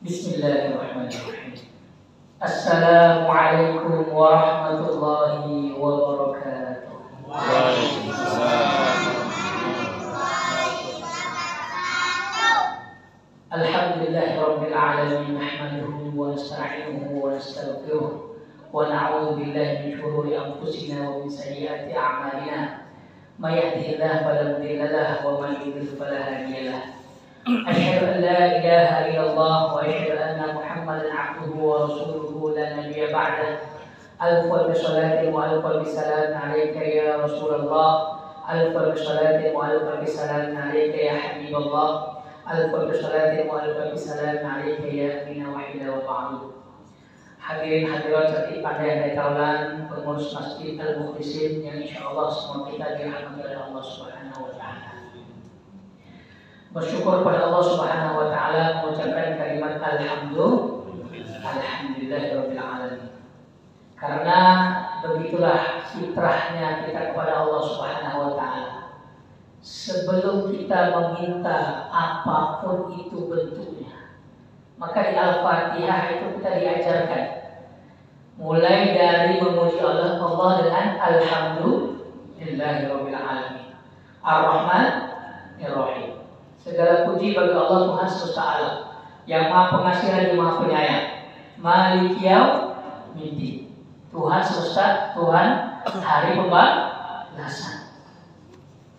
Bismillahirrahmanirrahim. Assalamualaikum warahmatullahi wabarakatuh. Waalaikumsalam. Alhamdulillahirabbil alamin, nahmaduhu wa nasta'inuhu wa nastaghfiruh wa na'udzu billahi min shururi anfusina wa min sayyiati a'malina. May yahdihillahu fala mudilla lahu wa may yudlil fala hadiya lahu. Asyhadu an la ilaha illallah wa asyhadu anna Muhammadan 'abduhu wa rasuluhu la nabiyya ba'dahu. Alfa bi salatin wa alfa bi salam 'alaika ya Rasulullah. Alfa bi salatin wa alfa bi salam 'alaika ya Habiballah. Alfa bi salatin wa alfa bi salam 'alaika ya amina wa ila wa ba'du. Hadirin hadirat cantik pandai taulan pengurus Masjid Al-Mukhlisin yang insyaallah semua kita dirahmati oleh Allah Subhanahu wa taala. Bersyukur pada Allah Subhanahu wa taala, mengucapkan kalimat alhamdulillahirabbil alamin. Karena begitulah fitrahnya kita kepada Allah Subhanahu wa taala. Sebelum kita meminta apapun itu bentuknya, maka di Al-Fatihah itu kita diajarkan mulai dari memuji Allah dengan alhamdulillahirabbil alamin. Ar-Rahmanir-Rahim. Segala puji bagi Allah Tuhan semesta alam, yang Maha Pengasih lagi Maha Penyayang. Malik Yaumiddin, Tuhan semesta, Tuhan hari pembalasan.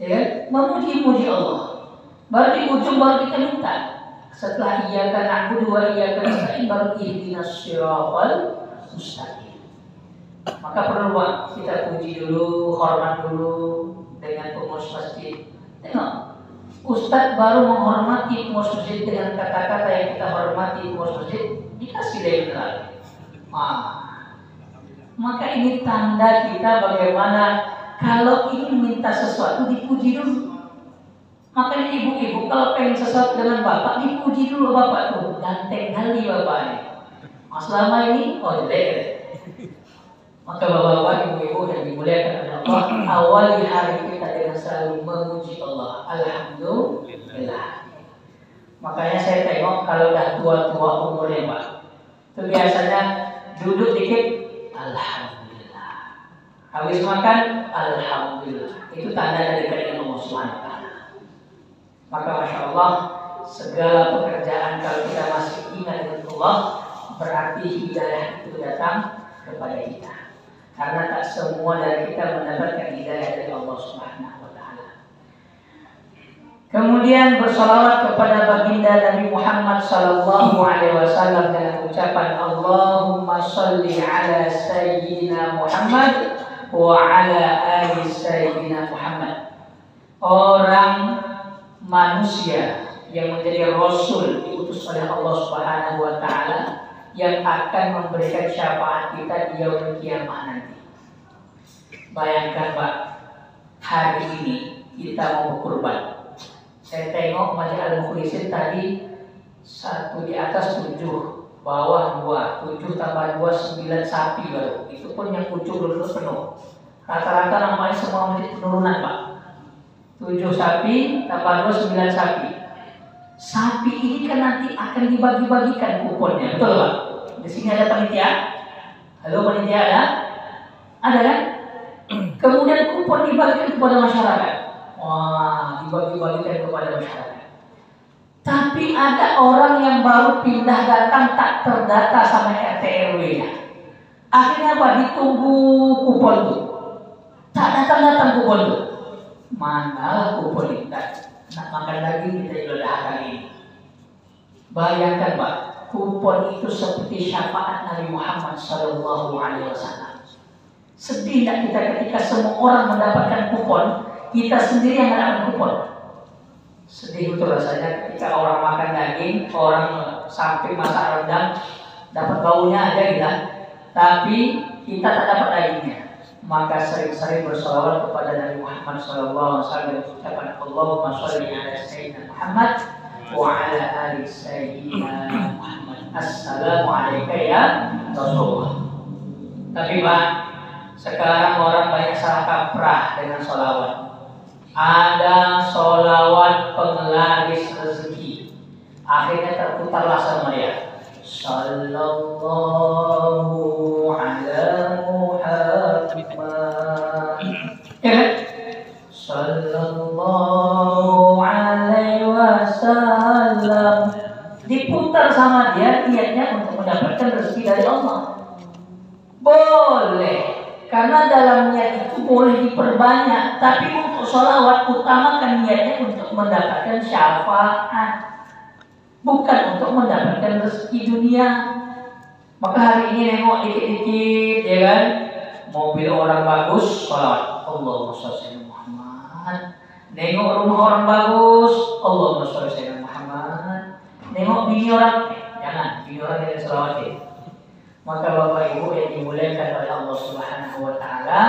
Ya, memuji-muji Allah. Baru di ujung baru kita minta. Setelah iyyaka na'budu wa iyyaka nasta'in baru ihdinas siratal mustaqim. Maka perlu kita puji dulu, hormat dulu dengan pengurus masjid. Tengok, Ustadz baru menghormati pengurus masjid dengan kata-kata yang kita hormati pengurus masjid, dikasih dari neraka. Maka ini tanda kita bagaimana kalau ingin minta sesuatu dipuji dulu. Makanya ibu-ibu kalau pengen sesuatu dengan bapak dipuji dulu bapak tuh, ganteng kali bapaknya. Selama ini jelek. Maka bapak-bapak, ibu-ibu yang dimuliakan oleh Allah, awali hari kita dengan selalu memuji Allah. Alhamdulillah. Makanya saya tengok kalau dah tua-tua umurnya Pak, itu biasanya duduk dikit, alhamdulillah. Habis makan, alhamdulillah. Itu tanda dari keinginan Allah SWT. Maka masya Allah, segala pekerjaan kalau kita masih ingat dengan Allah, berarti hidayah itu datang kepada kita. Karena tak semua dari kita mendapatkan hidayah dari Allah Subhanahu wa taala. Kemudian bersalawat kepada baginda Nabi Muhammad sallallahu alaihi wasallam dengan ucapan Allahumma shalli ala sayyidina Muhammad wa ala ali sayyidina Muhammad. Orang manusia yang menjadi rasul diutus oleh Allah Subhanahu wa taala yang akan memberikan syafaat kita di yaumul kiamah nanti. Bayangkan Pak, hari ini kita mau berkurban. Saya tengok Masjid Al-Mukhlisin tadi 1 di atas 7, bawah 2, 7 tambah 2 9 sapi baru. Itu pun yang ujung belum penuh. Rata-rata namanya semua masjid penurunan Pak. 7 sapi tambah 2 9 sapi. Sapi ini kan nanti akan dibagi-bagikan kuponnya, betul Pak? Di sini ada panitia. Halo panitia ada? Ada kan? Kemudian kupon dibagikan kepada masyarakat. Wah, dibagi-bagikan kepada masyarakat. Tapi ada orang yang baru pindah datang tak terdata sama RT RW-nya. Akhirnya apa? Ditunggu kupon itu. Tak datang-datang kupon itu. Mana kupon itu? Nak makan daging kita ibadah hari ini. Bayangkan Pak, kupon itu seperti syafaat Nabi Muhammad sallallahu alaihi wasallam. Sedih tak kita ketika semua orang mendapatkan kupon, kita sendiri yang mendapatkan kupon. Sedih betul rasanya ketika orang makan daging, orang sampai masak rendang, dapat baunya aja gitu, tapi kita tak dapat dagingnya. Maka sering-sering bersalawat kepada Nabi Muhammad sallallahu alaihi wasallam, ucapan Allahumma shalli ala sayyidina Muhammad wa ala ali sayyidina Muhammad. Assalamualaikum ya Rasulullah. Tapi Pak, sekarang orang banyak salah kaprah dengan sholawat. Ada sholawat penglaris rezeki, akhirnya terputarlah sama dia. sallallahu alaihi wasallam. Diputar sama dia, niatnya untuk mendapatkan rezeki dari Allah. Boleh, karena dalam niat itu boleh diperbanyak. Tapi untuk sholawat utamakan niatnya untuk mendapatkan syafaat, bukan untuk mendapatkan rezeki dunia. Maka hari ini nengok dikit-dikit, ya kan? Mobil orang bagus, sholawat Allahumma sholli ala Muhammad. Nengok rumah orang bagus, Allahumma sholli ala Muhammad. Nengok bini orang, jangan, bini orang yang selawatin. Maka Bapak Ibu yang dimuliakan oleh Allah Subhanahu wa taala,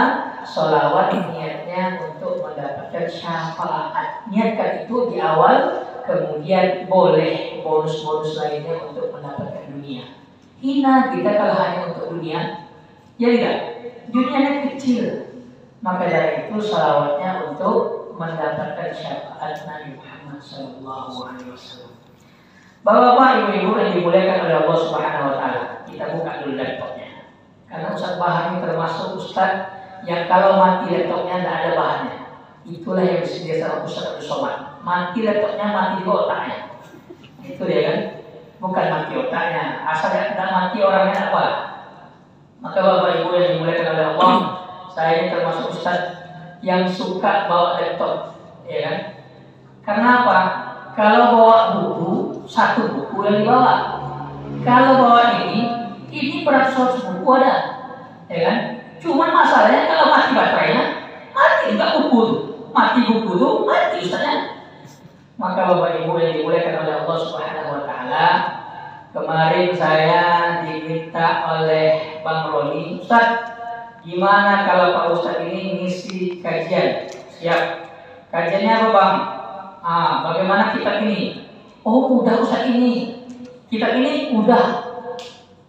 sholawat niatnya untuk mendapatkan syafaat. Niatkan itu di awal, kemudian boleh bonus-bonus lainnya untuk mendapatkan dunia. Hina kita kalau hanya untuk dunia, ya tidak. Dunianya kecil. Maka dari itu sholawatnya untuk mendapatkan syafaat Nabi Muhammad SAW. Bapak-bapak, ibu-ibu yang dimuliakan oleh Allah Subhanahu wa taala, kita buka dulu laptopnya. Karena Ustaz Bahar ini termasuk Ustaz yang kalau mati laptopnya tidak ada bahannya. Itulah yang disediakan sama Ustaz Abdul Somad. Mati laptopnya, mati juga otaknya. Itu dia kan? Bukan mati otaknya. Asal tidak mati orangnya apa? Maka Bapak Ibu yang dimuliakan oleh Allah, saya ini termasuk Ustaz yang suka bawa laptop, ya kan? Karena apa? Kalau bawa buku, satu buku yang dibawa. Kalau bawa ini beratus buku ada, ya kan? Cuman masalahnya kalau mati baterainya, mati juga buku. Mati buku tuh, mati Ustaznya. Maka Bapak Ibu yang dimuliakan oleh Allah Subhanahu wa taala, kemarin saya diminta oleh Bang Roni, Ustaz, gimana kalau Pak Ustaz ini ngisi kajian? Siap. Kajiannya apa Bang? Bagaimana kitab ini? Oh, udah Ustaz ini. Kitab ini udah.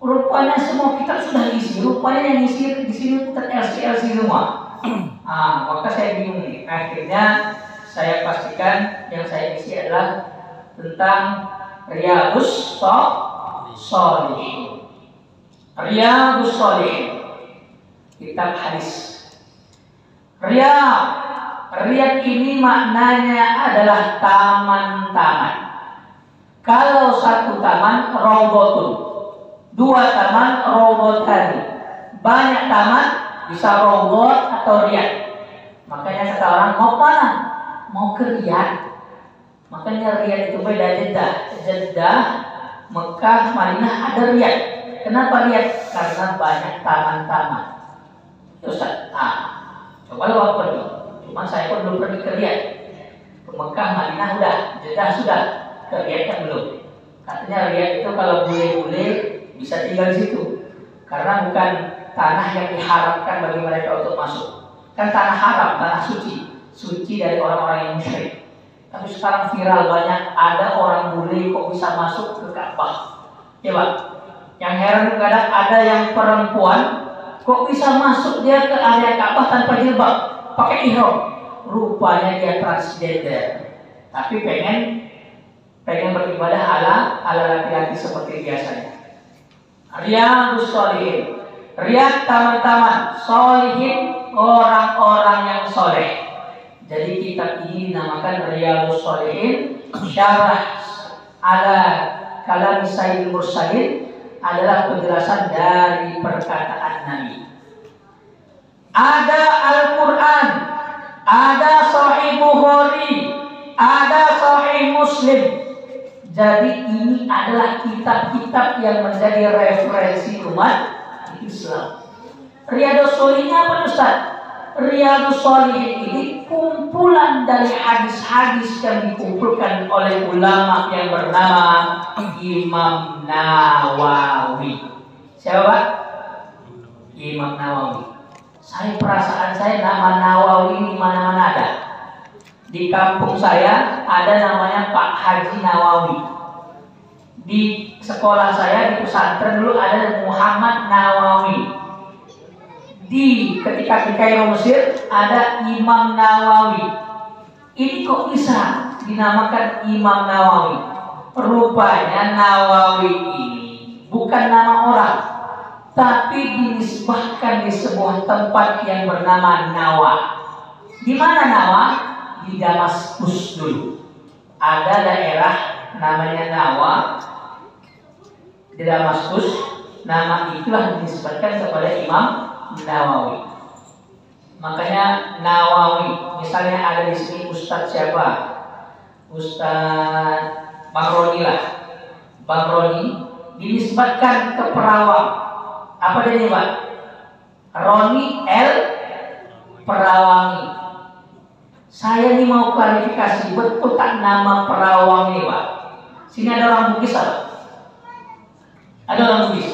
Rupanya semua kitab sudah diisi. Rupanya yang ngisi di sini LC semua. Maka saya bingung nih. Akhirnya saya pastikan yang saya isi adalah tentang Riyadhus Shalihin. Riyadhus Shalihin, kitab hadis. Riyad ini maknanya adalah taman-taman. Kalau satu taman robotun, dua taman robotan, banyak taman bisa robot atau riyad. Makanya kata orang mau mana? Mau ke Riyadh. Makanya Riyadh itu beda Jeddah, Mekah, Madinah ada Riyadh. Kenapa Riyadh? Karena banyak taman-taman. Ustaz, coba lo apa nih? Cuma saya pun belum pergi ke Riyadh. Ke Mekah, Madinah udah, Jeddah sudah, ke Riyadh kan belum. Katanya Riyadh itu kalau bule-bule bisa tinggal di situ. Karena bukan tanah yang diharapkan bagi mereka untuk masuk. Kan tanah haram, tanah suci dari orang-orang yang musyrik. Tapi sekarang viral banyak, ada orang bule kok bisa masuk ke Ka'bah. Ya Pak, yang heran kadang ada yang perempuan kok bisa masuk dia ke area Ka'bah tanpa jilbab, pakai ihram. Rupanya dia transgender, tapi pengen beribadah ala laki-laki seperti biasanya. Riyadhus Shalihin, Riyadh taman-taman, Shalihin orang-orang yang soleh. Jadi kitab ini dinamakan Riyadhus Shalihin, syarah ala kalam Sayyidul Mursalin, adalah penjelasan dari perkataan Nabi. Ada Al-Quran, ada Sahih Bukhari, ada Sahih Muslim. Jadi ini adalah kitab-kitab yang menjadi referensi umat Islam. Riyadhus Shalihin apa Ustaz? Riyadhus Shalihin ini kumpulan dari hadis-hadis yang dikumpulkan oleh ulama yang bernama Imam Nawawi. Siapa Pak? Imam Nawawi. Perasaan saya nama Nawawi di mana-mana ada. Di kampung saya ada namanya Pak Haji Nawawi. Di sekolah saya di pesantren dulu ada Muhammad Nawawi. Ketika di Kairo Mesir ada Imam Nawawi. Ini kok bisa dinamakan Imam Nawawi? Rupanya Nawawi ini bukan nama orang, tapi dinisbahkan di sebuah tempat yang bernama Nawa. Di mana Nawa? Di Damaskus dulu. Ada daerah namanya Nawa di Damaskus. Nama itulah disebutkan kepada Imam Nawawi. Makanya Nawawi, misalnya ada di sini Ustadz siapa? Ustadz Bang Roni lah. Bang Roni dinisbatkan ke Perawang. Apa dia Pak? Roni L Perawangi. Saya ini mau klarifikasi, betul tak nama Perawang ini Pak? Sini ada orang Bugis apa? Ada orang Bugis?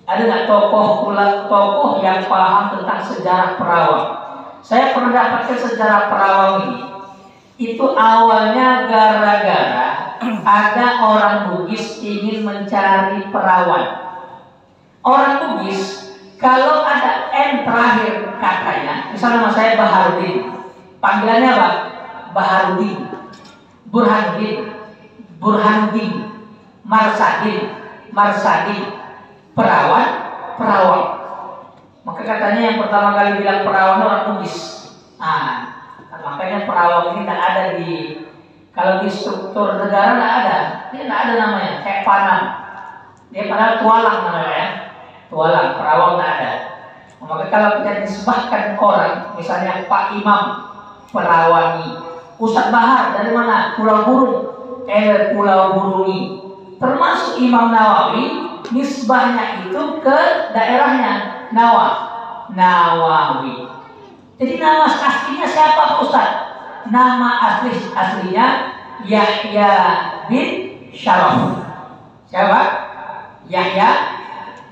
Ada nggak tokoh yang paham tentang sejarah Perawang? Saya pernah dapatkan sejarah Perawang ini. Itu awalnya gara-gara ada orang Bugis ingin mencari perawan. Orang Bugis kalau ada N terakhir katanya, misalnya nama saya Baharudin, panggilannya apa? Baharudin, Burhanuddin, Marsadin, perawan. Maka katanya yang pertama kali bilang perawan orang Bugis. Makanya Perawang ini tidak ada kalau di struktur negara tidak ada. Dia tidak ada namanya, kayak Panam. Dia padahal Tualang namanya ya. Tualang, Perawang tidak ada. Maka kalau kita disebahkan orang, misalnya Pak Imam Perawangi, Ustadz Bahar dari mana? Pulau Burungi. Termasuk Imam Nawawi, nisbahnya itu ke daerahnya Nawawi. Jadi nama aslinya siapa Ustaz? Nama aslinya Yahya bin Syaraf. Siapa? Yahya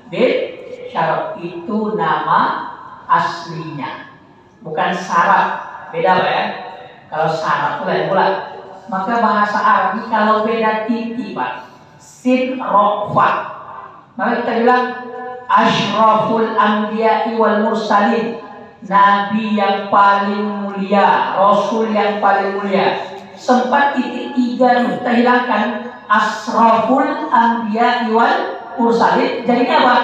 bin Syaraf itu nama aslinya. Bukan Saraf. Beda Pak ya. Kalau Saraf itu lain pula. Maka bahasa Arab kalau beda titik Pak, sin rofa, maka kita bilang asyraful anbiya'i wal mursalin, nabi yang paling mulia, rasul yang paling mulia. Sempat titik 3 kita hilangkan, asyraful anbiya'i wal mursalin, jadinya apa?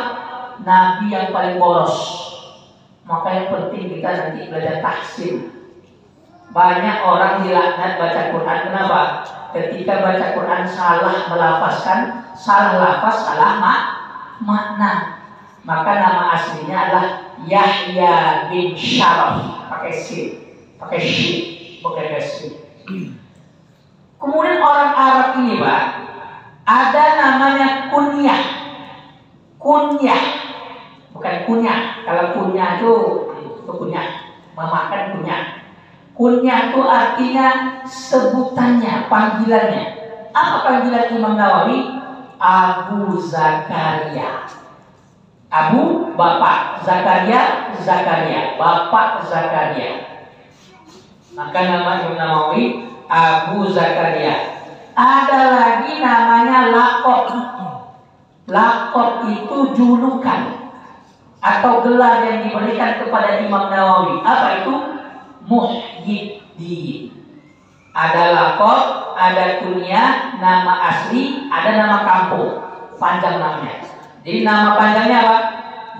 Nabi yang paling boros. Maka yang penting kita nanti belajar tahsin. Banyak orang dilaknat baca Quran. Kenapa? Ketika baca Quran salah melafazkan, salah lafaz, salah makna. Maka nama aslinya adalah Yahya bin Syaraf. Pakai sin, pakai shin, bukan sin. Kemudian orang Arab ini Pak, ada namanya kunyah. Bukan kunyah. Kalau kunyah itu kunyah, memakan kunyah. Kunyah itu artinya sebutannya, panggilannya. Apa panggilan Imam Nawawi? Abu Zakaria. Abu Bapak, Zakaria, Bapak Zakaria. Maka nama Imam Nawawi Abu Zakaria. Ada lagi namanya Laqab. Laqab itu julukan atau gelar yang diberikan kepada Imam Nawawi. Apa itu? Muhyiddin. Ada laqab, ada kunyah, nama asli, ada nama kampung, panjang namanya. Jadi nama panjangnya apa?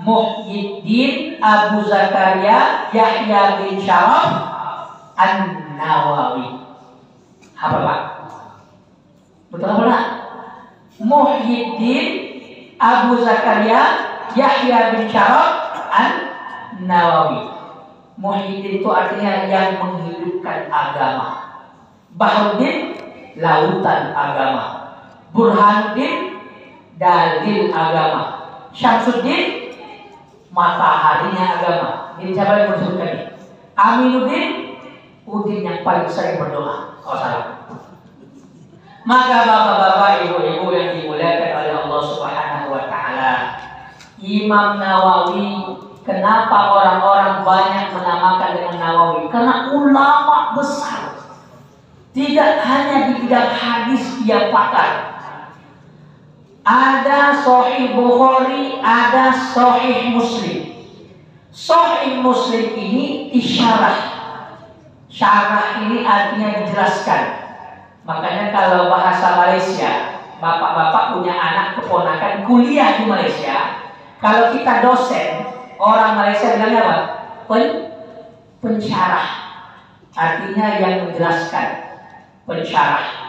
Muhyiddin Abu Zakaria Yahya bin Syaraf An-Nawawi. Apa Pak? Betul apa enggak? Muhyiddin Abu Zakaria Yahya bin Syaraf An-Nawawi. Muhyiddin itu artinya yang menghidupkan agama. Baharudin, lautan agama. Burhanuddin, dalil agama. Syamsuddin, mataharinya agama. Ini siapa yang bersebutkan ini? Aminuddin, Udin yang paling sering berdoa. Oh salah. Maka bapak-bapak, ibu-ibu yang dimuliakan oleh Allah Subhanahu wa Ta'ala, Imam Nawawi, kenapa orang-orang banyak menamakan dengan Nawawi? Karena ulama besar. Tidak hanya di bidang hadis dia pakar. Ada Sahih Bukhari, ada Sahih Muslim. Sahih Muslim ini disyarah. Syarah ini artinya dijelaskan. Makanya kalau bahasa Malaysia, bapak-bapak punya anak keponakan kuliah di Malaysia, kalau kita dosen, orang Malaysia bilangnya apa? Pensyarah. artinya yang menjelaskan, pensyarah.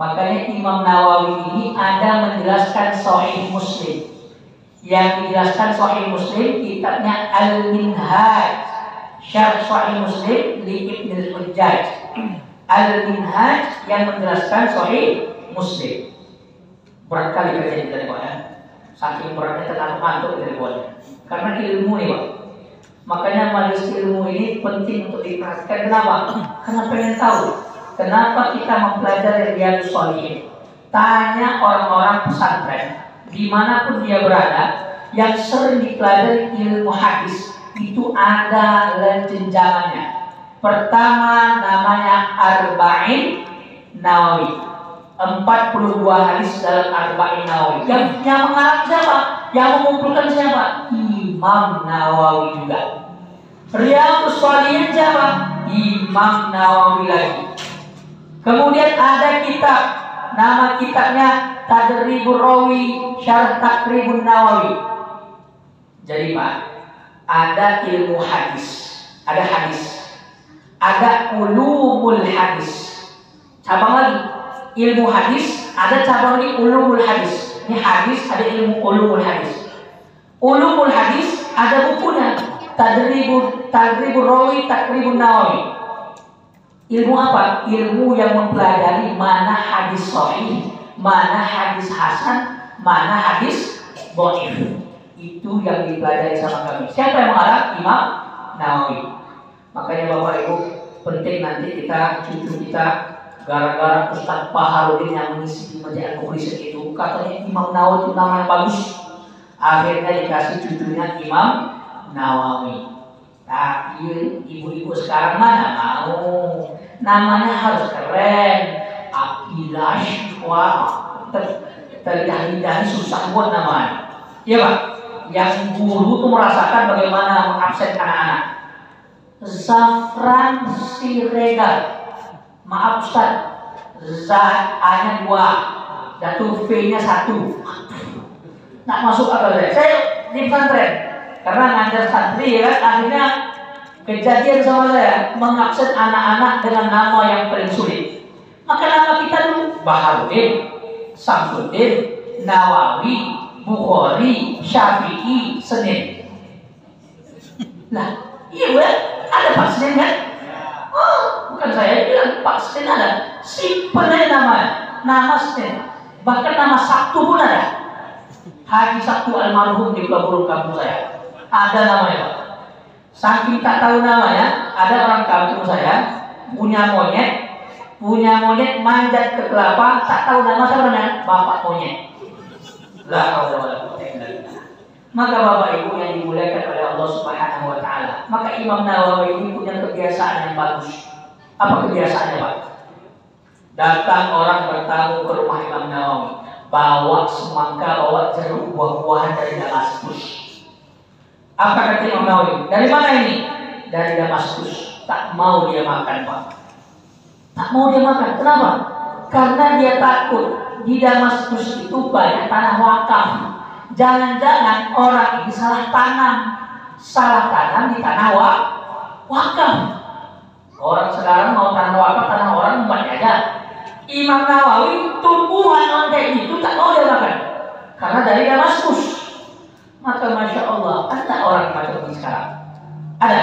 Makanya Imam Nawawi ini ada menjelaskan Sahih Muslim. Yang dijelaskan Sahih Muslim kitabnya Al-Minhaj, Syarh Sahih Muslim li Ibnul Hujjaj. Al-Minhaj yang menjelaskan Sahih Muslim. Berat kali kerja dari Pak ya. Saking beratnya terlalu dari Pak. Karena ilmu nih Pak. Makanya majelis ilmu ini penting untuk diperhatikan. Kenapa? Karena pengen tahu kenapa kita mempelajari Riyadhus Shalihin. Tanya orang-orang pesantren dimanapun dia berada yang sering dipelajari ilmu hadis, itu ada jenjangannya. Pertama namanya Arba'in Nawawi, 42 hadis dalam Arba'in Nawawi. Yang mengarang siapa? Yang mengumpulkan siapa? Imam Nawawi juga. Riyadhus Shalihin siapa? Imam Nawawi lagi. Kemudian ada kitab, nama kitabnya Tadribur Rawi Syarh Taqribun Nawawi. Jadi Pak, ada ilmu hadis, ada hadis, ada ulumul hadis. Cabang lagi, ilmu hadis, ada cabang lagi ulumul hadis. Ini hadis, ada ilmu ulumul hadis. Ulumul hadis ada bukunya Tadribur Rawi Taqribun Nawawi. Ilmu apa? Ilmu yang mempelajari mana hadis sahih, mana hadis hasan, mana hadis dhaif. Itu yang dipelajari sama kami. Siapa yang mengarang? Imam Nawawi. Makanya Bapak Ibu, penting nanti kita, cucu kita, gara-gara Ustaz Paharudin yang mengisi di Masjid Al-Mukhlisin itu katanya Imam Nawawi itu nama yang bagus, akhirnya dikasih cucunya Imam Nawawi. Tapi ibu-ibu sekarang mana mau, namanya harus keren, Aqilah Syihwah, terlidah-lidah susah buat namanya. Iya Pak, yang guru tuh merasakan bagaimana mengabsen anak-anak. Zafran Siregar, maaf Ustaz, A-nya 2, jatuh V-nya 1. Nak masuk akal saya di pesantren karena ngajar santri ya kan, akhirnya kejadian sama saya mengabsen anak-anak dengan nama yang paling sulit. Maka nama kita dulu Baharudin, Samsuddin, Nawawi, Bukhari, Syafi'i, Senin. Nah, iya ya, ada Pak Senin kan? Oh, bukan saya bilang Pak Senin ada. Simpel aja nama Senin. Bahkan nama Sabtu pun ada. Haji Sabtu almarhum di Pulau Burung kampung saya. Ada namanya Pak. Saking tak tahu namanya, ada orang kampung saya punya monyet manjat ke kelapa, tak tahu nama sebenarnya bapak monyet. Maka Bapak Ibu yang dimuliakan oleh Allah Subhanahu wa taala, maka Imam Nawawi ini punya kebiasaan yang bagus. Apa kebiasaannya Pak? Datang orang bertamu ke rumah Imam Nawawi, bawa semangka, bawa jeruk, buah-buahan dari Damaskus. Apa kata Imam Nawawi? Dari mana ini? Dari Damaskus. Tak mau dia makan Pak. Tak mau dia makan. Kenapa? Karena dia takut di Damaskus itu banyak tanah wakaf. Jangan-jangan orang ini salah tanam di tanah wakaf. Orang sekarang mau tanah wakaf, tanah orang banyak aja. Imam Nawawi tumbuhan kayak itu tak mau dia makan karena dari Damaskus. Maka Masya Allah, ada orang macam ini sekarang? Ada.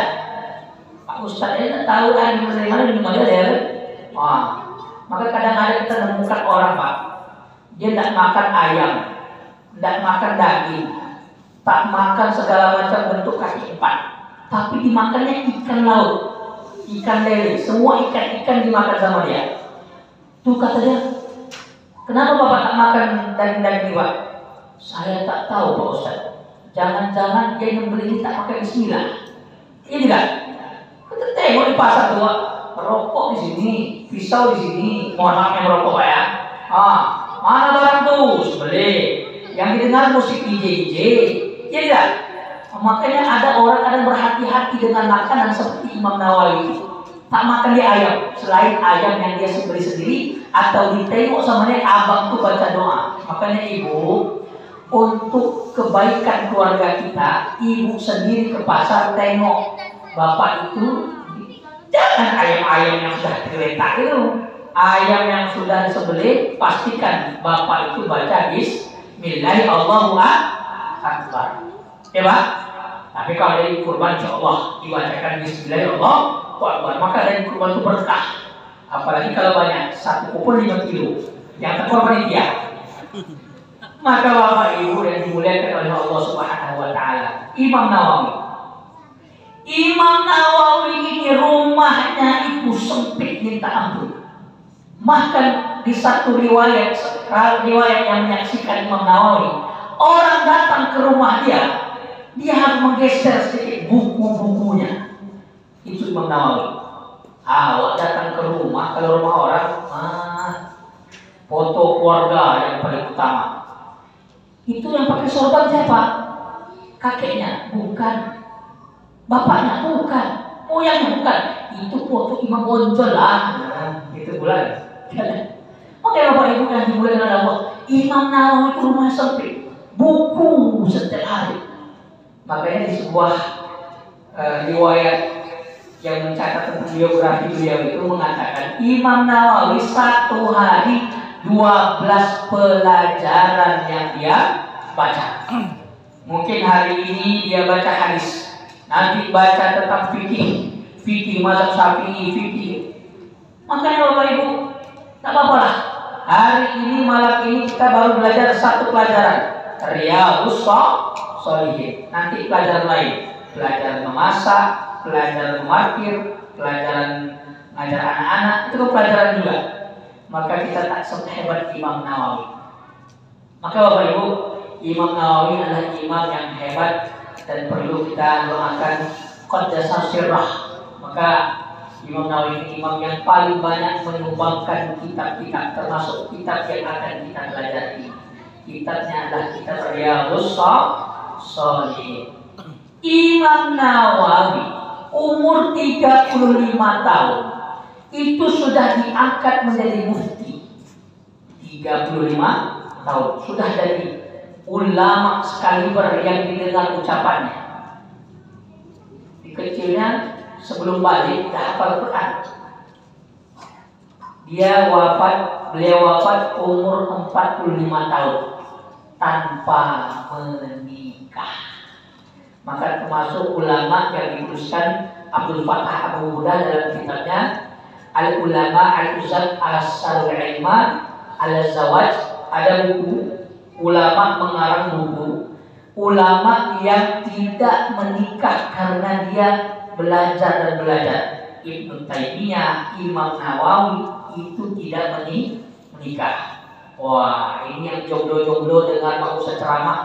Pak Ustadz ini tak tahu ada di mana dia. Wah, maka kadang-kadang kita menemukan orang Pak, dia tidak makan ayam, tidak makan daging, tak makan segala macam bentuk kaki 4, tapi dimakannya ikan laut, ikan lele, semua ikan-ikan dimakan sama dia. Tuh kata dia, kenapa Bapak tak makan daging-daging Pak? Saya tak tahu Pak Ustadz. Jangan-jangan dia yang beli ini tak pakai bismillah. Iya tidak? Kita tengok di pasar tuh, rokok di sini, pisau di sini. Mohon maaf yang merokok Pak ya. Mana barang tuh? Sebeli. Yang didengar musik DJ. Iya tidak? Makanya ada orang kadang berhati-hati dengan makanan seperti Imam Nawawi. Tak makan dia ayam, selain ayam yang dia beli sendiri atau ditengok sama dia abang tuh baca doa. Makanya ibu, untuk kebaikan keluarga kita, ibu sendiri ke pasar tengok bapak itu Jangan ayam-ayam yang sudah terletak itu. Ayam yang sudah disembelih, pastikan bapak itu baca Bismillah Allahu Akbar. Ya Pak? Tapi kalau dari kurban insya Allah dibacakan Bismillah Allahu Akbar, maka dari kurban itu berkah. Apalagi kalau banyak, 1 kupon 5 kilo yang terkorban dia. Maka Bapak Ibu yang dimuliakan oleh Allah Subhanahu wa taala, Imam Nawawi ini rumahnya itu sempit minta ampun. Bahkan di satu riwayat yang menyaksikan Imam Nawawi, orang datang ke rumah dia harus menggeser sedikit buku-bukunya. Itu Imam Nawawi. Awak datang ke rumah, kalau rumah orang, foto keluarga yang paling utama. Itu yang pakai sorban siapa? Kakeknya? Bukan. Bapaknya? Bukan. Moyangnya? Bukan. Itu foto Imam Bonjol lah. Itu bulan. Oke Bapak Ibu yang dimuliakan oleh Allah, Imam Nawawi itu rumah sempit, buku setiap hari. Makanya di sebuah riwayat yang mencatat tentang biografi beliau itu mengatakan Imam Nawawi satu hari 12 pelajaran yang dia baca. Mungkin hari ini dia baca hadis, nanti baca tentang fikih mazhab Syafi'i, fikih. Makanya Bapak Ibu, tak apa-apa lah. Hari ini malam ini kita baru belajar 1 pelajaran, Riyadhus Shalihin. Nanti pelajaran lain, pelajaran memasak, pelajaran memarkir, pelajaran ngajar anak-anak, itu pelajaran juga. Maka kita tak sehebat Imam Nawawi. Maka Bapak Ibu, Imam Nawawi adalah imam yang hebat dan perlu kita doakan qaddasa sirrah. Maka Imam Nawawi ini imam yang paling banyak menyumbangkan kitab-kitab, termasuk kitab yang akan kita pelajari. Kitabnya adalah kitab Riyadhus Shalihin. Imam Nawawi umur 35 tahun itu sudah diangkat menjadi mufti. 35 tahun sudah jadi ulama sekaliber yang didengar ucapannya. Di kecilnya sebelum balik dah hafal Quran. Beliau wafat umur 45 tahun tanpa menikah. Maka termasuk ulama yang dituliskan Abdul Fattah Abu Huda dalam kitabnya Al-Ulama Al-Uzad As-Sal'ilma Al-Zawaj. Ada buku ulama mengarang buku ulama yang tidak menikah karena dia belajar dan belajar. Ibnu Taimiyah, Imam Nawawi itu tidak menikah. Wah, ini yang jomblo-jomblo dengar Pak Ustaz ceramah,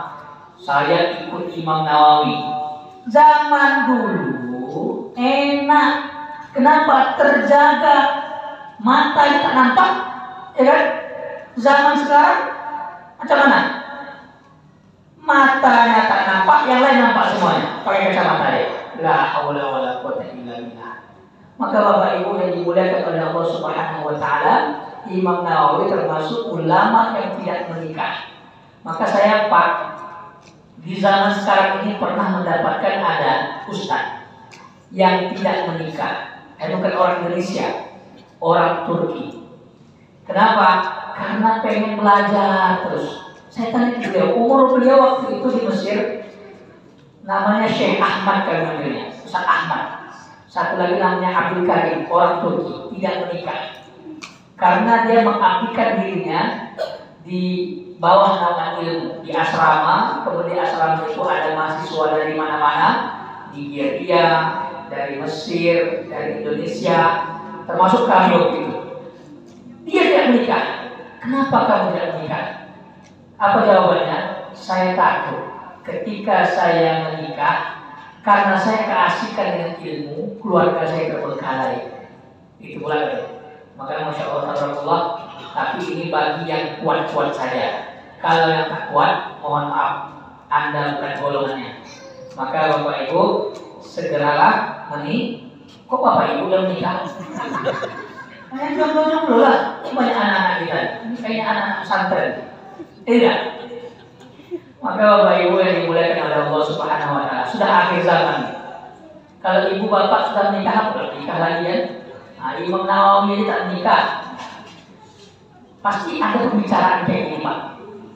saya ikut Imam Nawawi. Zaman dulu enak, kenapa? Terjaga, mata tak nampak, ya kan? Zaman sekarang macam mana? Matanya tak nampak, yang lain nampak semuanya. Pakai kacamata ya. La haula wala quwwata illa billah. Maka Bapak Ibu yang dimuliakan oleh Allah Subhanahu wa taala, Imam Nawawi termasuk ulama yang tidak menikah. Maka saya Pak, di zaman sekarang ini pernah mendapatkan ada ustaz yang tidak menikah. Bukan orang Indonesia, orang Turki. Kenapa? Karena pengen belajar terus. Saya tanya beliau, umur beliau waktu itu di Mesir, namanya Syekh Ahmad kalau manggilnya, Ustaz Ahmad. Satu lagi namanya Abdul Karim, orang Turki, tidak menikah. Karena dia mengabdikan dirinya di bawah naungan ilmu, di asrama. Kemudian di asrama itu ada mahasiswa dari mana-mana, Nigeria, dari Mesir, dari Indonesia, termasuk kami waktu itu. Dia tidak menikah. Kenapa kamu tidak menikah? Apa jawabannya? Saya takut ketika saya menikah, karena saya keasikan dengan ilmu, keluarga saya terbengkalai. Itu bulan. Maka Masya Allah, Tabarakallah. Tapi ini bagi yang kuat-kuat saja. Kalau yang tak kuat, mohon maaf, Anda bukan golongannya. Maka Bapak Ibu segeralah Kok Bapak Ibu yang menikah? Jomblo-jomblo lah. Ini banyak anak-anak kita. Ini kayaknya anak-anak pesantren. Tidak. Maka Bapak Ibu yang dimuliakan oleh Allah Subhanahu wa taala, sudah akhir zaman. Kalau ibu bapak sudah menikah, belum nikah lagi ya. Nah, Imam Nawawi tak menikah. Pasti ada pembicaraan kayak gini, Pak.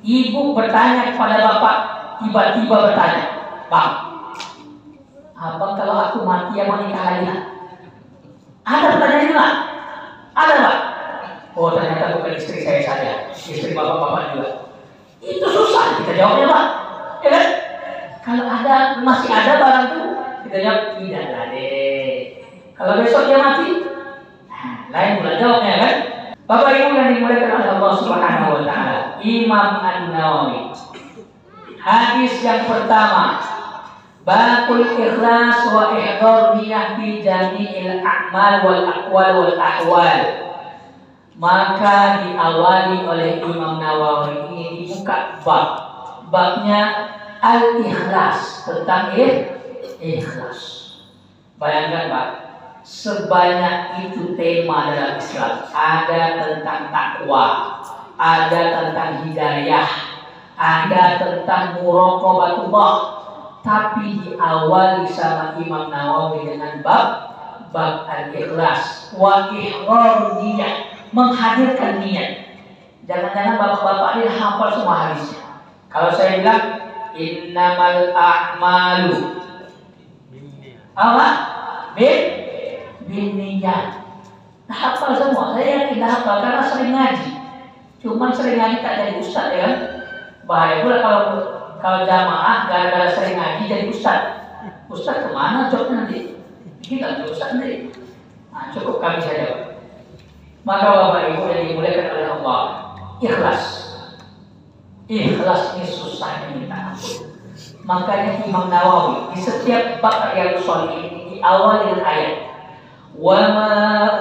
Ibu bertanya kepada bapak, tiba-tiba bertanya, Bang, abang kalau aku mati ya mau nikah lagi? Ada pertanyaan itu nggak? Ada, Pak. Oh, ternyata bukan istri saya saja, istri bapak-bapak juga. Itu susah kita jawabnya, Pak. Ya kan? Kalau ada, masih ada barang itu, kita jawab tidak ada deh. Kalau besok dia mati, lain pula jawabnya kan. Bapak Ibu yang dimuliakan oleh Allah Subhanahu wa taala, Imam An-Nawawi. Hadis yang pertama, Babul ikhlas wa ihdar niyah fi jami'il a'mal wal aqwal wal ahwal. Maka diawali oleh Imam Nawawi ini dibuka babnya al-ikhlas, tentang ikhlas. Bayangkan, Pak, sebanyak itu tema dalam Islam. Ada tentang takwa, ada tentang hidayah, ada tentang muraqabatullah, tapi diawali sama Imam Nawawi dengan bab al-ikhlas wa ihrar niyah, menghadirkan niat. Jangan-jangan bapak-bapak ini hafal semua hadisnya. Kalau saya bilang innamal a'malu apa? Binniyat. Hafal semua. Saya yakin hafal karena sering ngaji. Cuman sering ngaji tak jadi ustaz, ya kan? Bahaya pula kalau jamaah gara-gara sering ngaji jadi ustaz. Ustaz kemana jobnya nanti? Kita ustaz nanti. Nah, cukup kami saja. Maka Bapak Ibu yang dimuliakan oleh Allah, ikhlas. Ikhlas ini susahnya minta ampun. Makanya Imam Nawawi di setiap bab Riyadhus Shalihin ini diawali dengan ayat wa ma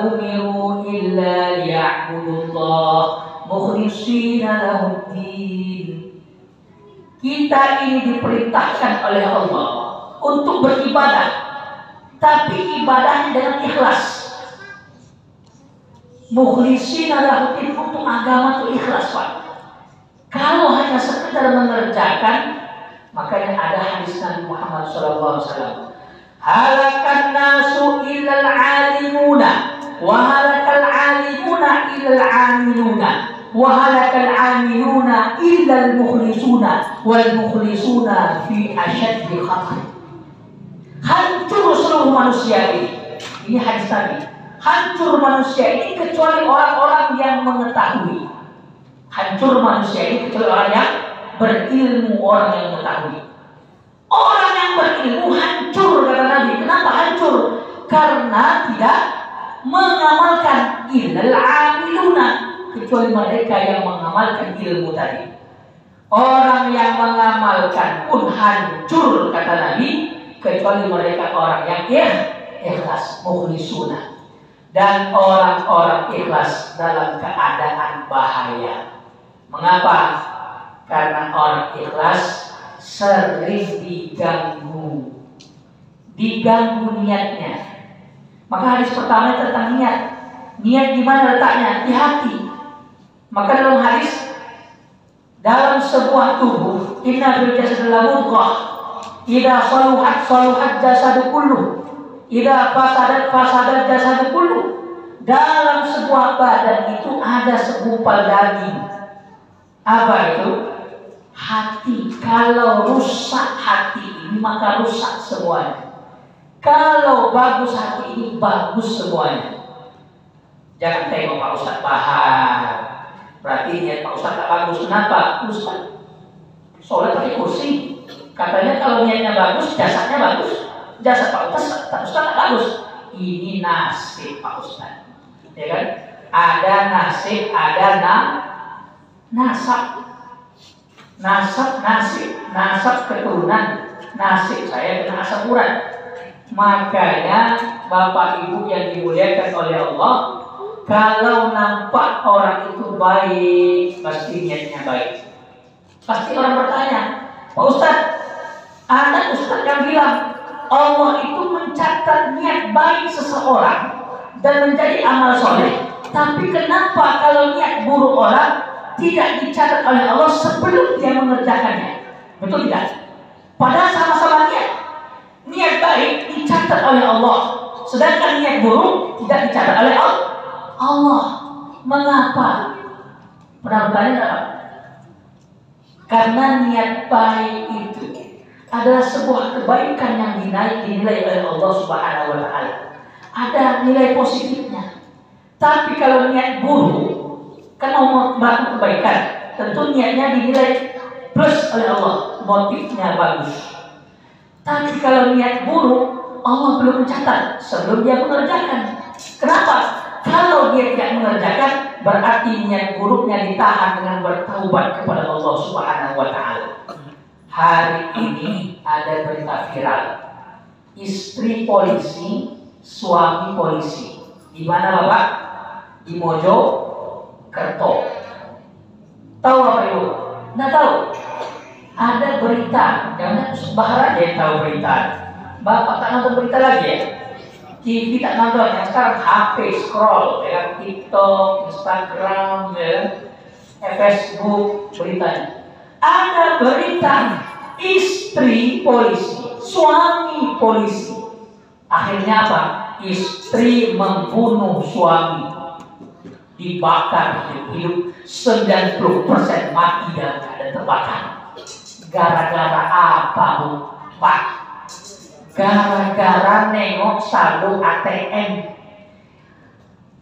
umiru illa liya'budullah mukhlishina lahuddin. Kita ini diperintahkan oleh Allah untuk beribadah, tapi ibadahnya dengan ikhlas. Mukhlishina lahuddin, untuk agama itu ikhlas, Pak. Kalau hanya sekedar mengerjakan, makanya ada hadis Nabi Muhammad SAW. Halakan nasu illal alimuna, wa halakal alimuna illal amiluna, wa halakal amiluna illal mukhlisuna, wal mukhlisuna fi asyaddi khatar. Hancur seluruh manusia ini. Ini hadis Nabi. Hancur manusia ini kecuali orang-orang yang mengetahui. Hancur manusia ini kecuali orang yang berilmu, orang yang mengetahui. Orang yang berilmu hancur, kata Nabi. Kenapa hancur? Karena tidak mengamalkan illal amiluna, kecuali mereka yang mengamalkan ilmu tadi. Orang yang mengamalkan pun hancur, kata Nabi, kecuali mereka orang yang ikhlas, mukhlisuna. Dan orang-orang ikhlas dalam keadaan bahaya. Mengapa? Karena orang ikhlas sering diganggu niatnya. Maka hadis pertama tentang niat. Niat di mana letaknya? Di hati. Maka dalam hadis, dalam sebuah tubuh, inna fil jasadi mudghah, idza saluhat jasadu kulluh, idza fasadat jasadu kulluh. Dalam sebuah badan itu ada segumpal daging. Apa itu? Hati. Kalau rusak hati ini, maka rusak semuanya. Kalau bagus hati ini, bagus semuanya. Jangan tengok Pak Ustaz paham, berarti niat Pak Ustaz tak bagus. Kenapa? Ustaz sholat pakai kursi. Katanya kalau niatnya bagus, jasadnya bagus. Jasad Pak Ustaz tak bagus. Ini nasib Pak Ustaz, ya kan? Ada nasib, ada nasab, nasab keturunan, nasib saya kena asam urat. Makanya Bapak Ibu yang dimuliakan oleh Allah, kalau nampak orang itu baik, pasti niatnya baik. Pasti orang bertanya, Pak Ustadz, ada Ustadz yang bilang Allah itu mencatat niat baik seseorang dan menjadi amal soleh. Tapi kenapa kalau niat buruk orang tidak dicatat oleh Allah sebelum dia mengerjakannya? Betul tidak? Padahal sama-sama niat Niat baik dicatat oleh Allah, sedangkan niat buruk tidak dicatat oleh Allah. Mengapa? Pernah bertanya nggak? Karena niat baik itu adalah sebuah kebaikan yang dinilai oleh Allah Subhanahu wa Ta'ala. Ada nilai positifnya. Tapi kalau niat buruk, kan mau melakukan kebaikan, tentu niatnya dinilai plus oleh Allah, motifnya bagus. Tapi kalau niat buruk, Allah belum mencatat sebelum dia mengerjakan. Kenapa? Kalau dia tidak mengerjakan, berarti niat buruknya ditahan dengan bertaubat kepada Allah Subhanahu wa Ta'ala. Hari ini ada berita viral, istri polisi, suami polisi. Di mana Bapak? Di Mojokerto. Tahu apa itu? Nggak tahu. Ada berita, jangan Bahar aja yang tahu berita. Bapak tak nonton berita lagi ya? TV tak nonton, yang sekarang HP scroll, ya, TikTok, Instagram, ya, Facebook, beritanya. Ada berita istri polisi, suami polisi. Akhirnya apa? Istri membunuh suami, dibakar hidup, 90% mati dan keadaan terbakar. Gara-gara apa, Bu? Pak? Gara-gara nengok saldo ATM.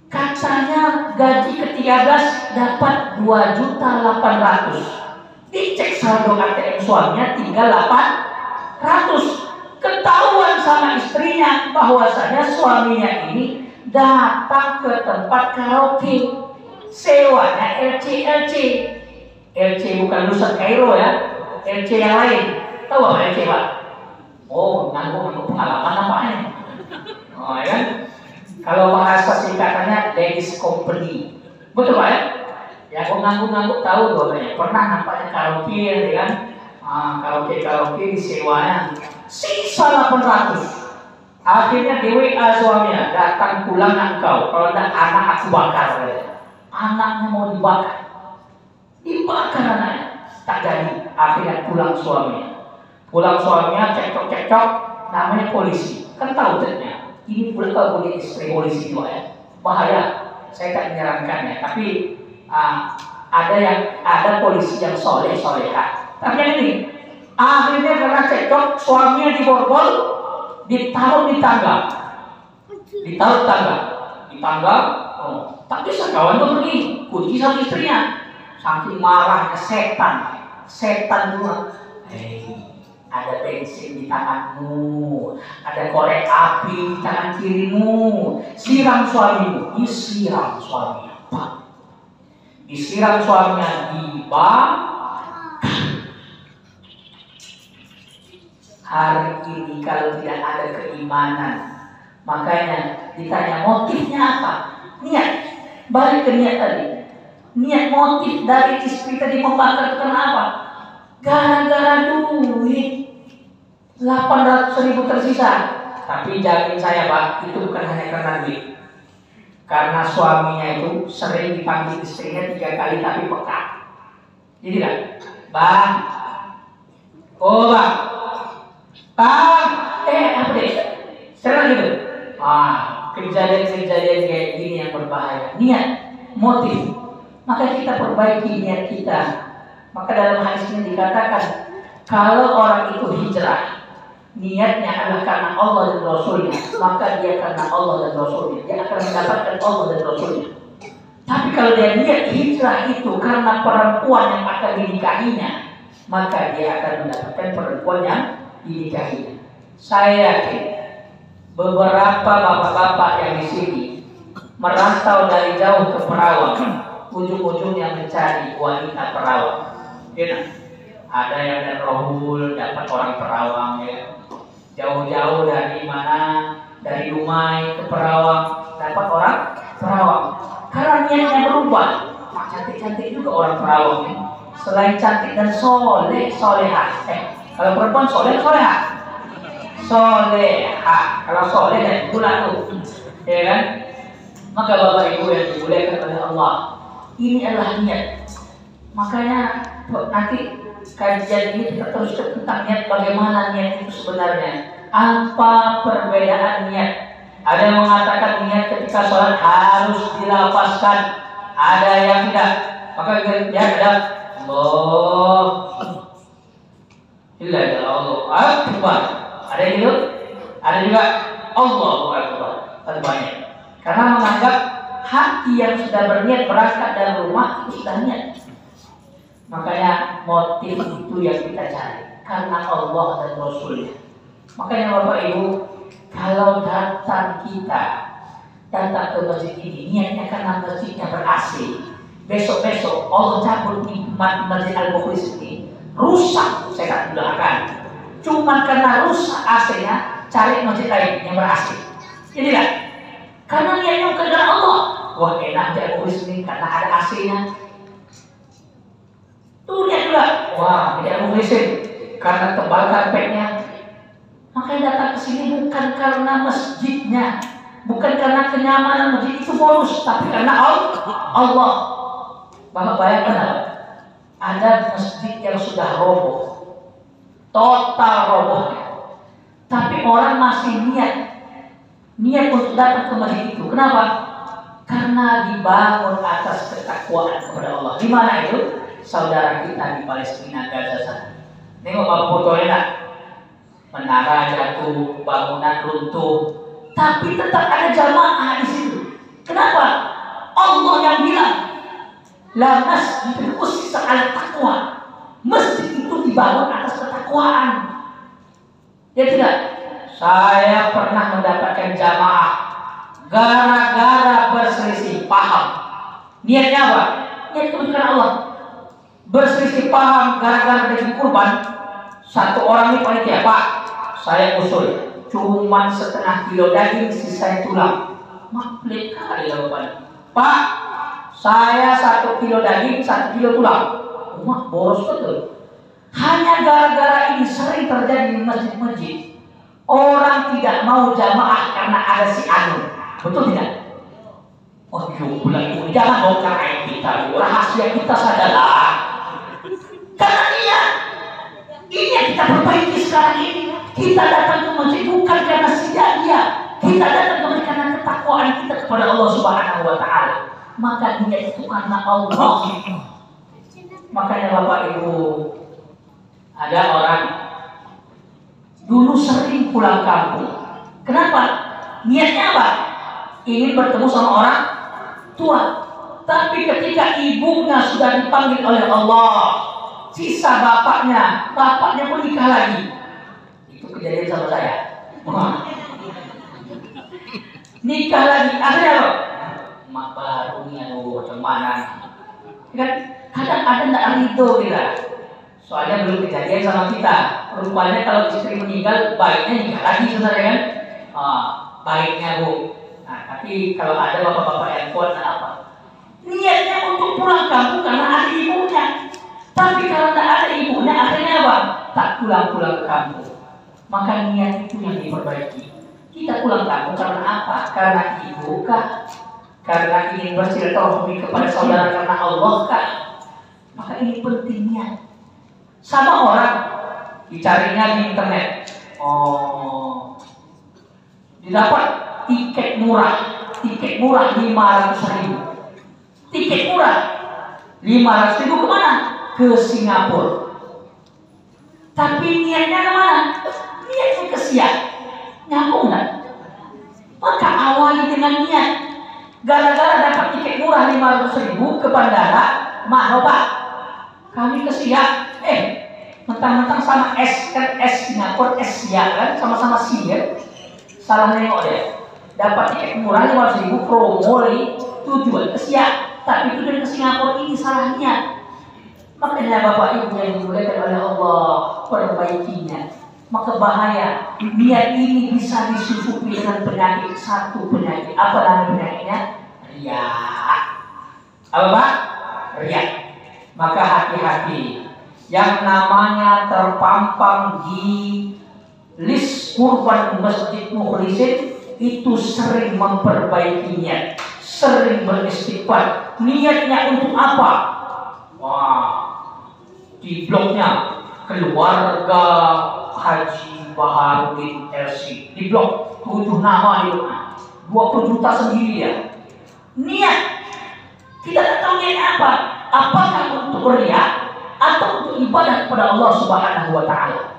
Katanya gaji ke-13 dapat 2.800.000. Dicek saldo ATM suaminya tinggal 800. Ketahuan sama istrinya bahwasanya suaminya ini datang ke tempat karaoke, sewanya LC. LC bukan Nusa Kairo ya, LC yang lain. Tahu apa LC, Pak? Oh, nganggu pengalaman apa ini? Oh ya kan? Kalau bahasa singkatannya ladies company, betul Pak ya? Ya, kok nganggu tahu doanya. Pernah nampaknya karaoke ya kan? Karaoke disewanya sisa 800. Akhirnya di WA suaminya, datang pulang engkau, kalau tidak anak aku bakar. Anaknya mau dibakar anaknya, tak jadi. Akhirnya pulang suaminya cekcok, namanya polisi, kan tahu ternyata ini punya istri polisi juga ya, bahaya. Saya tak menyarankan ya, tapi ada polisi yang soleha. Tapi yang ini, akhirnya karena cekcok, suaminya diborgol, ditaruh di tangga. Tak bisa kawan tuh pergi, kunci sama istrinya. Saking marahnya setan juga. Ada bensin di tanganmu, ada korek api di tangan kirimu. Siram suamimu, disiram suaminya. Disiram suaminya, dibakar. Hari ini kalau tidak ada keimanan, makanya ditanya motifnya apa? Niat. Balik ke niat tadi. Niat motif dari istri tadi membakar itu kenapa? Gara-gara duit 800.000 tersisa. Tapi jamin saya Pak, itu bukan hanya karena duit. Karena suaminya itu sering dipanggil istrinya 3 kali tapi peka. Jadi kan, Bang, oh Bang, apa deh? Serang gitu. Kejadian-kejadian kayak gini yang berbahaya. Niat, motif. Maka kita perbaiki niat kita. Maka dalam hadis ini dikatakan, kalau orang itu hijrah, niatnya adalah karena Allah dan Rasulnya, maka dia karena Allah dan Rasulnya, dia akan mendapatkan Allah dan Rasulnya. Tapi kalau dia niat hijrah itu karena perempuan yang akan dinikahinya, maka dia akan mendapatkan perempuan yang dinikahinya. Saya yakin beberapa bapak-bapak yang di sini merantau dari jauh ke Perawang, ujung-ujungnya mencari wanita Perawang. Ya, ada yang dari Rohul dapat orang Perawang ya. Jauh-jauh dari mana? Dari Dumai ke Perawang dapat orang Perawang. Karena niatnya berubah. Cantik-cantik juga orang Perawang ya. Selain cantik dan soleha. Kalau perempuan soleha. Kalau soleh dan pula tuh, ya kan? Maka Bapak Ibu yang dimuliakan oleh Allah, ini adalah niat. Makanya nanti kajian ini kita terus tentang niat, bagaimana niat itu sebenarnya. Apa perbedaan niat? Ada yang mengatakan niat ketika sholat harus dilafazkan, ada yang tidak. Maka dia bilang Allah, Allah Akbar. Ada yang gitu? Ada juga Allahu Akbar. Banyak. Karena menganggap hati yang sudah berniat berangkat dari rumah itu sudah niat. Makanya motif itu yang kita cari karena Allah dan Rasulnya. Makanya Bapak Ibu, kalau datang ke masjid ini niatnya karena masjidnya ber-AC, besok-besok Allah cabut nikmat Masjid Al-Mukhlis ini, rusak, saya tak doakan. Cuma karena rusak AC-nya, cari masjid lain yang ber-AC. Jadi lah, karena niatnya bukan karena Allah. Wah enak Masjid Al-Mukhlis ini karena ada AC-nya. Tuh lihat juga, wah Masjid Al-Mukhlis karena tebal karpetnya. Makanya datang ke sini bukan karena masjidnya, bukan karena kenyamanan masjid itu bonus, tapi karena Allah. Bapak bayangkan apa? Ada masjid yang sudah roboh, total robohnya, tapi orang masih niat untuk datang ke masjid itu. Kenapa? Karena dibangun atas ketakwaan kepada Allah. Di mana itu? Saudara kita di Palestina, Gaza sana. Nengok apa fotonya nak? Menara jatuh, bangunan runtuh, tapi tetap ada jamaah di situ. Kenapa? Allah yang bilang, la masjid ussisa 'ala taqwa. Masjid itu dibangun atas ketakwaan. Ya tidak? Saya pernah mendapatkan jamaah gara-gara berselisih paham. Niatnya apa? Niat kebenaran Allah. Berselisih paham gara-gara daging kurban. Satu orang ini panitia, Pak, saya usul cuman setengah kilo daging, sisa tulang. Maklum kali ya Bapak. Pak, saya 1 kilo daging, 1 kilo tulang. Wah, boros betul. Hanya gara-gara ini sering terjadi di masjid-masjid. Orang tidak mau jamaah karena ada si anu. Betul tidak? Oh, bulan ini jangan bongkar aib kita. Rahasia kita sadalah. Karena ini yang kita perbaiki sekarang ini. Kita datang ke masjid bukan karena sia-sia. Kita datang karena ketakwaan kita kepada Allah Subhanahu wa Ta'ala. Maka niat itu karena Allah. Makanya Bapak Ibu, ada orang dulu sering pulang kampung. Kenapa? Niatnya apa? Ingin bertemu sama orang tua. Tapi ketika ibunya sudah dipanggil oleh Allah, sisa bapaknya pun nikah lagi. Itu kejadian sama saya. Nikah lagi, akhirnya apa? Mak barunya macam mana? Kan kadang ada tak ridho kita. Soalnya belum kejadian sama kita. Rupanya kalau istri meninggal, baiknya nikah lagi sebenarnya kan? Baiknya Bu. Nah, tapi kalau ada bapak-bapak yang kuat, apa? Niatnya untuk pulang kampung karena ada ibunya. Tapi kalau tak ada ibunya, akhirnya apa? Tak pulang-pulang ke kampung. Maka niat itu yang diperbaiki. Kita pulang kampung karena apa? Karena ibu kah? Karena ingin bersilaturahmi kepada saudara karena Allah kah? Maka ini penting niat. Sama orang dicarinya di internet. Didapat tiket murah 500.000. Tiket murah 500.000 kemana? Ke Singapura. Tapi niatnya kemana? Niatnya ke Siak. Nyambung nggak? Maka awali dengan niat. Gara-gara dapat tiket murah 500.000 ke bandara, maaf Pak, kami ke Siak. Mentang-mentang sama S kan, S Singapura, S Siak kan, sama-sama Siak. Salah nengok deh. Dapat tiket murah 500.000 promo tujuan ke Siak, tapi tujuan ke Singapura ini salahnya. Makanya Bapak Ibu yang dimuliakan oleh Allah, perbaikinya. Maka bahaya. Niat ini bisa disusupi dengan penyakit, satu penyakit. Apa nama penyakitnya? Riya. Apa Pak? Riya. Maka hati-hati. Yang namanya terpampang di list kurban Masjid Mukhlisin itu sering memperbaikinya, sering beristighfar. Niatnya untuk apa? Wah, di blognya keluarga haji Haji Baharudin LC di blog 7 nama itu 20 juta sendiri ya. Niat kita tahu niat apa, apakah untuk riya atau untuk ibadah kepada Allah Subhanahu wa taala.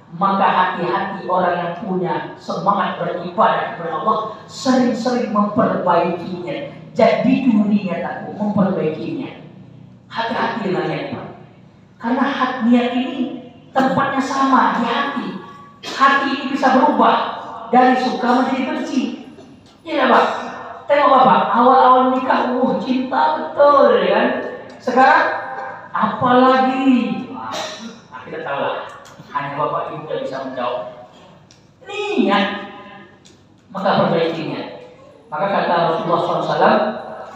Maka hati-hati orang yang punya semangat beribadah kepada Allah sering-sering memperbaikinya. Jadi dunia aku memperbaikinya. Hati-hati dengan niat, karena hati niat ini tempatnya sama di hati. Hati ini bisa berubah dari suka menjadi benci. Iya Pak. Tengok Bapak, awal-awal nikah cinta betul ya kan. Sekarang apalagi? Nah, kita tahu lah. Hanya Bapak Ibu yang bisa menjawab. Niat, maka perbaikinya. Maka kata Rasulullah SAW,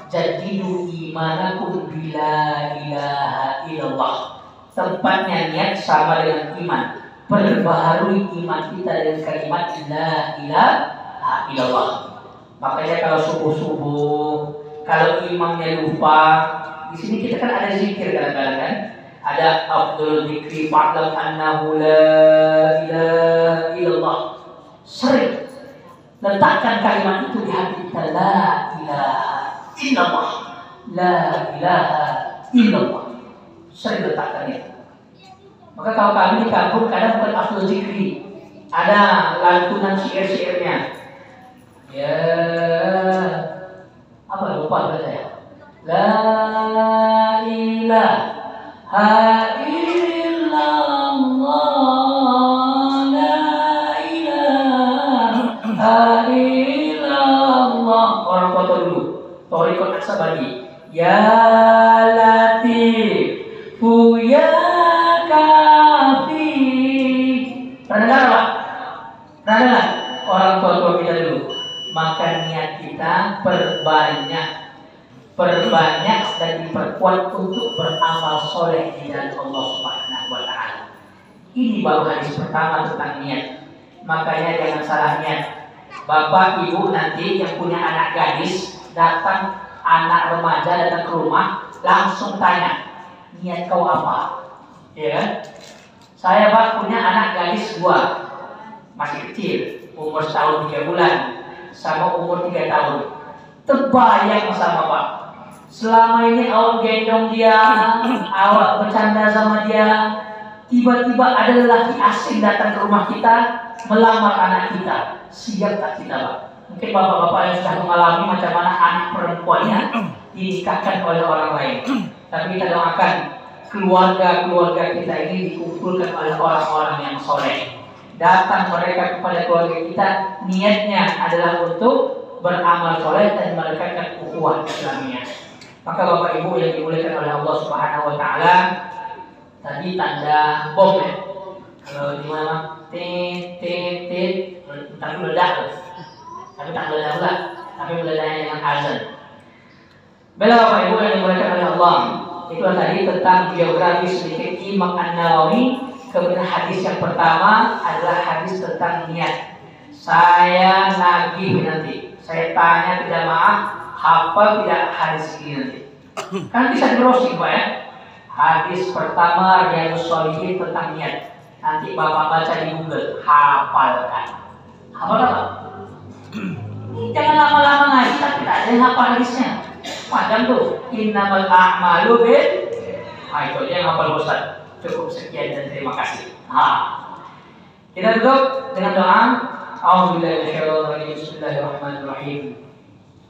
jadidu imanakum bila ilaha illallah. Tempatnya niat sama dengan iman. Perbaharui iman kita dengan kalimat la ilaha illallah. Makanya kalau subuh-subuh, kalau imamnya lupa, di sini kita kan ada zikir kadang-kadang kan. Ada afdal zikri fa'lam annahu la ilaha illallah. Sering letakkan kalimat itu di hati kita, la ilaha illallah, la ilaha illallah. Sering letakkan itu. Maka kalau kami di kampung kadang bukan afdal zikri, ada lantunan syair-syairnya. Ya, apa lupa saya? La ilaha illallah, la ilaha illallah. Orang foto dulu. Thariqat As-Sabani. Ya Latif, ya Kafi. Pernah dengar Pak? Pernah dengar? Orang tua kita dulu. Maka niat kita perbanyak dan diperkuat untuk beramal soleh di jalan Allah Subhanahu wa taala. Ini baru hadis pertama tentang niat. Makanya jangan salah niat. Bapak Ibu nanti yang punya anak gadis datang, anak remaja datang ke rumah, langsung tanya, niat kau apa? Ya kan? Saya Pak punya anak gadis gua masih kecil, umur setahun 3 bulan sama umur 3 tahun. Terbayang sama Pak. Selama ini awak gendong dia, awak bercanda sama dia, tiba-tiba ada lelaki asing datang ke rumah kita melamar anak kita. Siap tak kita Pak? Mungkin bapak-bapak yang sudah mengalami macam mana anak perempuannya dinikahkan oleh orang lain. Tapi kita doakan keluarga-keluarga kita ini dikumpulkan oleh orang-orang yang soleh. Datang mereka kepada keluarga kita, niatnya adalah untuk beramal soleh dan melekatkan ukhuwah Islamiyah. Maka Bapak Ibu yang dimuliakan oleh Allah Subhanahu wa taala, tadi tanda bom ya. Kalau di mana tit tapi meledak. Tapi tak meledak pula, tapi meledaknya dengan azan. Bela Bapak Ibu yang dimuliakan oleh Allah, itu tadi tentang biografi sedikit Imam An-Nawawi. Kemudian hadis yang pertama adalah hadis tentang niat. Saya nagih nanti. Saya tanya ke jamaah, hafal tidak hadis ini nanti? Kan bisa di-browsing Pak ya. Hadis pertama Riyadhus Shalihin tentang niat. Nanti Bapak baca di Google, hafalkan. Hafal apa? Jangan lama-lama ngaji tapi tak ada yang hafal hadisnya. Macam tuh, innamal a'malu bin. Itu aja yang hafal Ustaz. Cukup sekian dan terima kasih. Kita tutup dengan doa. A'udzubillahi minasyaitonir rajim. Bismillahirrahmanirrahim.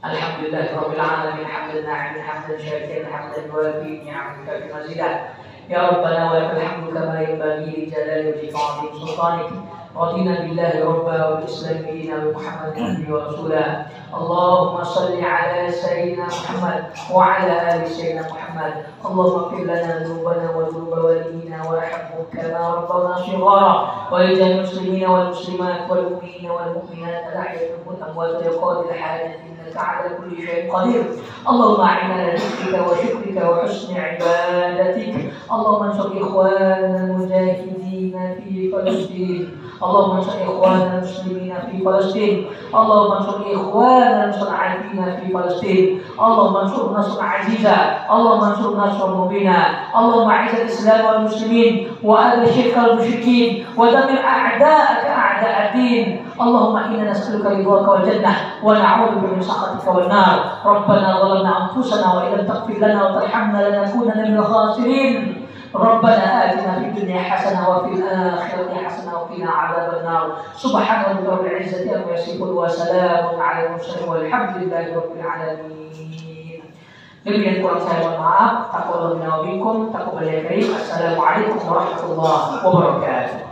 Alhamdulillahirabbil alamin hamdan na'iman hamdan syakiran hamdan yuwafi ni'amaka bi mazidah. Ya Rabbana wa lakal hamdu kama yanbaghi li jalali wajhika wa 'azimi sultanik. رضينا بالله ربا وبالإسلام دينا وبمحمد نبيا ورسولا. اللهم صل على سيدنا محمد وعلى آل سيدنا محمد. اللهم اغفر لنا ذنوبنا وذنوب والدينا وارحمهم كما ربونا صغارا. ولجميع المسلمين والمسلمات والمؤمنين والمؤمنات الأحياء منهم والأموات لقاضي الحاجة إنك على كل شيء قدير. اللهم أعنا على ذكرك وشكرك وحسن عبادتك. اللهم انصر إخواننا المجاهدين في فلسطين. اللهم انصر إخواننا المسلمين في فلسطين اللهم انصر إخواننا المستضعفين في فلسطين اللهم انصر نصرا عزيزا اللهم انصر نصرا مبينا اللهم أعز الإسلام والمسلمين وأذل الشرك والمشركين ودمر أعداءك أعداء الدين اللهم إنا نسألك رضاك والجنة ونعوذ بك من سخطك والنار ربنا ظلمنا أنفسنا وإن لم تغفر لنا وترحمنا لنكونن من الخاسرين ربنا آتنا في الدنيا حسنة وفي الآخرة حسنة وقنا عذاب النار سبحان ربك رب العزة عما يصفون وسلام على المرسلين والحمد لله رب العالمين. Demikian kurang saya mohon maaf. Taqabbal minna wa minkum. Taqabbal ya karim. Assalamualaikum warahmatullahi wabarakatuh.